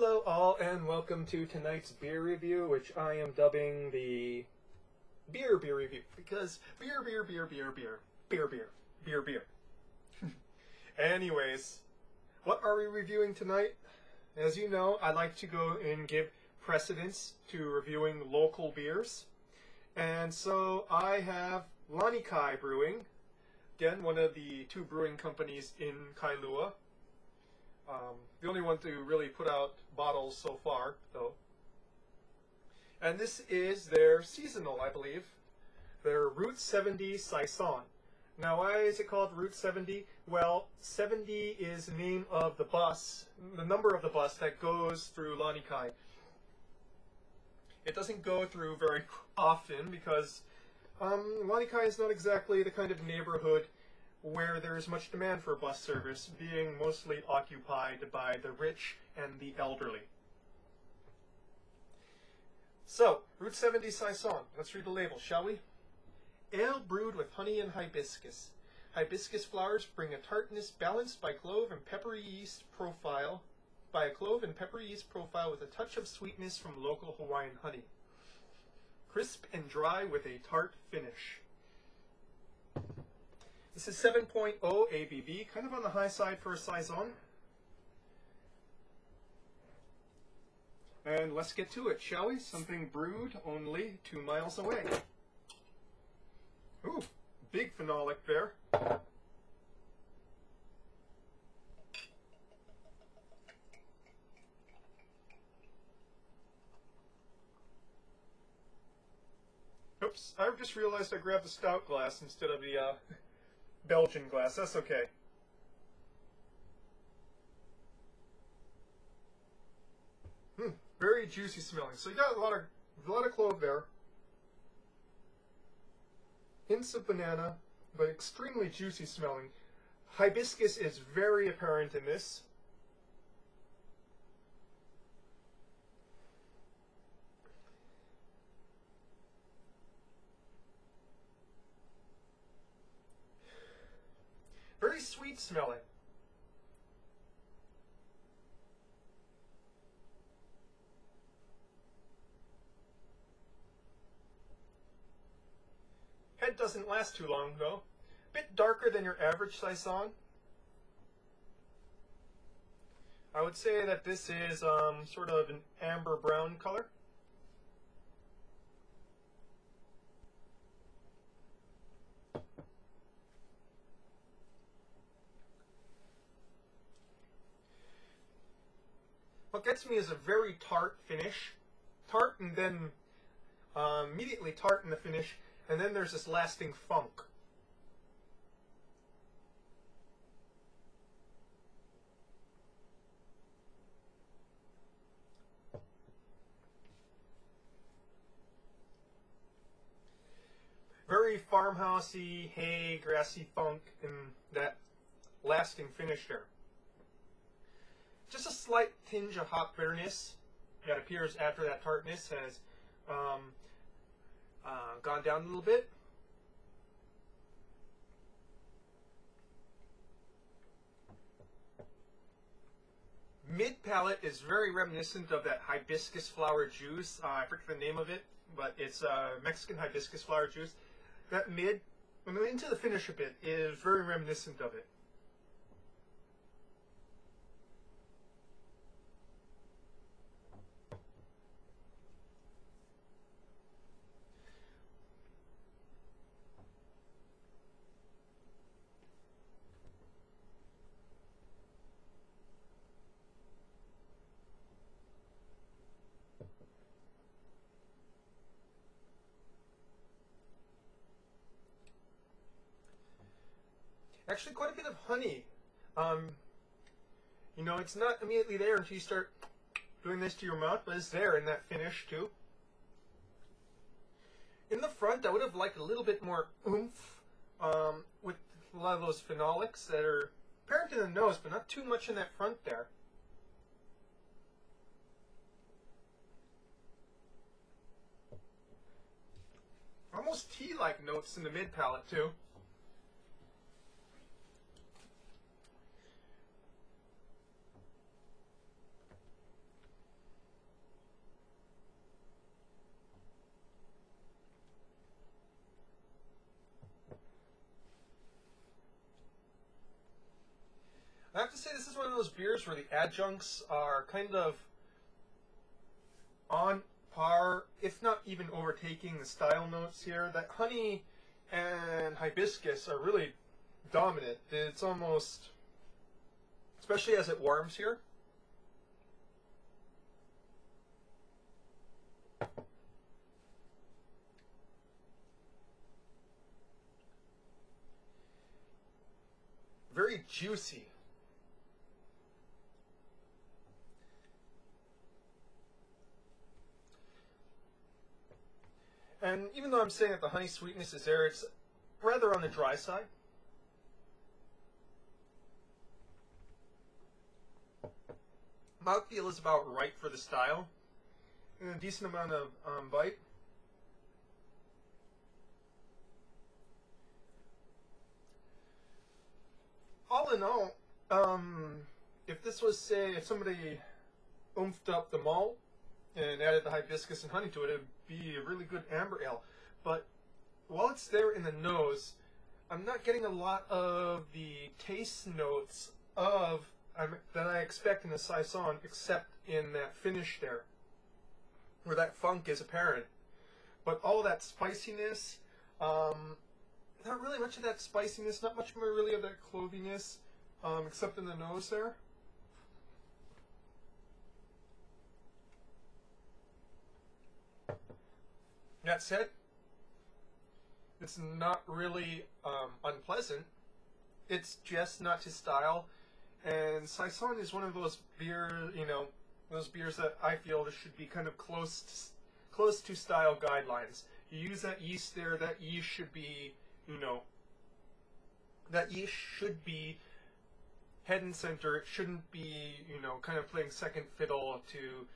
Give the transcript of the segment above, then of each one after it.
Hello all and welcome to tonight's beer review, which I am dubbing the beer review, because beer. Anyways, what are we reviewing tonight? As you know, I like to go and give precedence to reviewing local beers. And so I have Lanikai Brewing, again one of the two brewing companies in Kailua. The only one to really put out bottles so far, though. And this is their seasonal, I believe. Their Route 70 Saison. Now, why is it called Route 70? Well, 70 is the name of the bus, the number of the bus that goes through Lanikai. It doesn't go through very often because Lanikai is not exactly the kind of neighborhood where there is much demand for bus service, being mostly occupied by the rich and the elderly. So, Route 70 Saison. Let's read the label, shall we? Ale brewed with honey and hibiscus. Hibiscus flowers bring a tartness balanced by clove and peppery yeast profile, with a touch of sweetness from local Hawaiian honey. Crisp and dry with a tart finish. This is 7.0 ABV, kind of on the high side for a Saison. And let's get to it, shall we? Something brewed only 2 miles away. Ooh, big phenolic there. Oops, I just realized I grabbed the stout glass instead of the Belgian glass. That's okay. Very juicy smelling. So you got a lot of clove there. Hints of banana, but extremely juicy smelling. Hibiscus is very apparent in this. Very sweet smelling. Head doesn't last too long though. Bit darker than your average Saison. I would say that this is sort of an amber brown color. What gets me is a very tart finish. Tart and then immediately tart in the finish, and then there's this lasting funk. Very farmhousey, hay, grassy funk in that lasting finish there. Just a slight tinge of hop bitterness that appears after that tartness has gone down a little bit. Mid palate is very reminiscent of that hibiscus flower juice. I forget the name of it, but it's Mexican hibiscus flower juice. That mid, into the finish a bit, is very reminiscent of it. Actually, quite a bit of honey. You know, it's not immediately there until you start doing this to your mouth, but it's there in that finish too. In the front, I would have liked a little bit more oomph with a lot of those phenolics that are apparent in the nose, but not too much in that front there. Almost tea-like notes in the mid palate too. to say this is one of those beers where the adjuncts are kind of on par, if not even overtaking the style notes here. That honey and hibiscus are really dominant. It's almost, especially as it warms here. Very juicy. And even though I'm saying that the honey sweetness is there, it's rather on the dry side. Mouthfeel is about right for the style. And a decent amount of bite. All in all, if this was, say, if somebody oomphed up the malt and added the hibiscus and honey to it, it would be a really good amber ale. But while it's there in the nose, I'm not getting a lot of the taste notes of that I expect in a Saison, except in that finish there, where that funk is apparent. But all that spiciness, not really much of that spiciness, not much more really of that cloviness, except in the nose there. That said, it's not really unpleasant. It's just not his style. And Saison is one of those beers, those beers that I feel should be kind of close to style guidelines. You use that yeast there, that yeast should be, that yeast should be head and center. It shouldn't be, kind of playing second fiddle to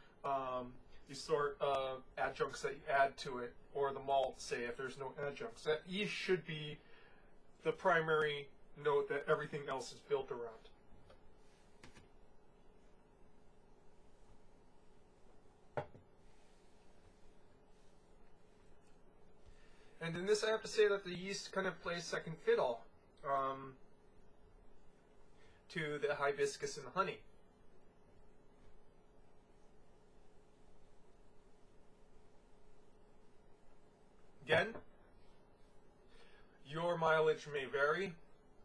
the sort of adjuncts that you add to it, or the malt, say, if there's no adjuncts. That yeast should be the primary note that everything else is built around. And in this, I have to say that the yeast kind of plays second fiddle to the hibiscus and the honey. Again, your mileage may vary.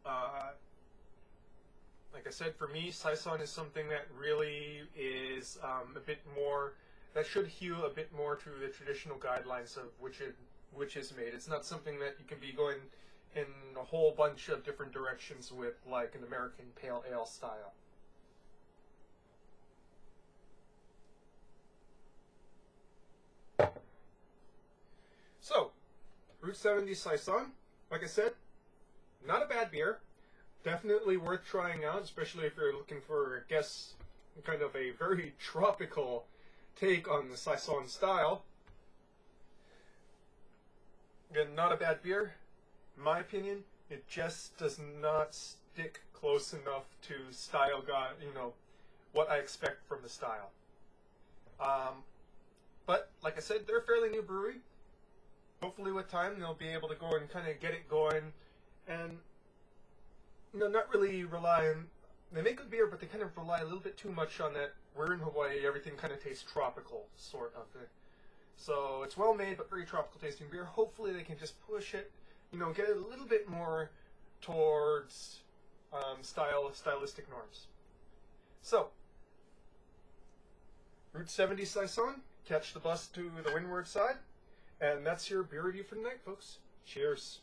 Like I said, for me, Saison is something that really is a bit more, that should hew a bit more to the traditional guidelines of which is made. It's not something that you can be going in a whole bunch of different directions with, like an American pale ale style. So, Route 70 Saison, like I said, not a bad beer. Definitely worth trying out, especially if you're looking for, I guess, kind of a very tropical take on the Saison style. Again, not a bad beer. In my opinion, it just does not stick close enough to style, what I expect from the style. But, like I said, they're a fairly new brewery. Hopefully with time they'll be able to go and kind of get it going and, not really rely on, they make good beer, but they kind of rely a little bit too much on that, we're in Hawaii, everything kind of tastes tropical sort of thing. So it's well made but very tropical tasting beer. Hopefully they can just push it, get it a little bit more towards stylistic norms. So, Route 70 Saison, catch the bus to the windward side, and that's your beer review for tonight, folks. Cheers.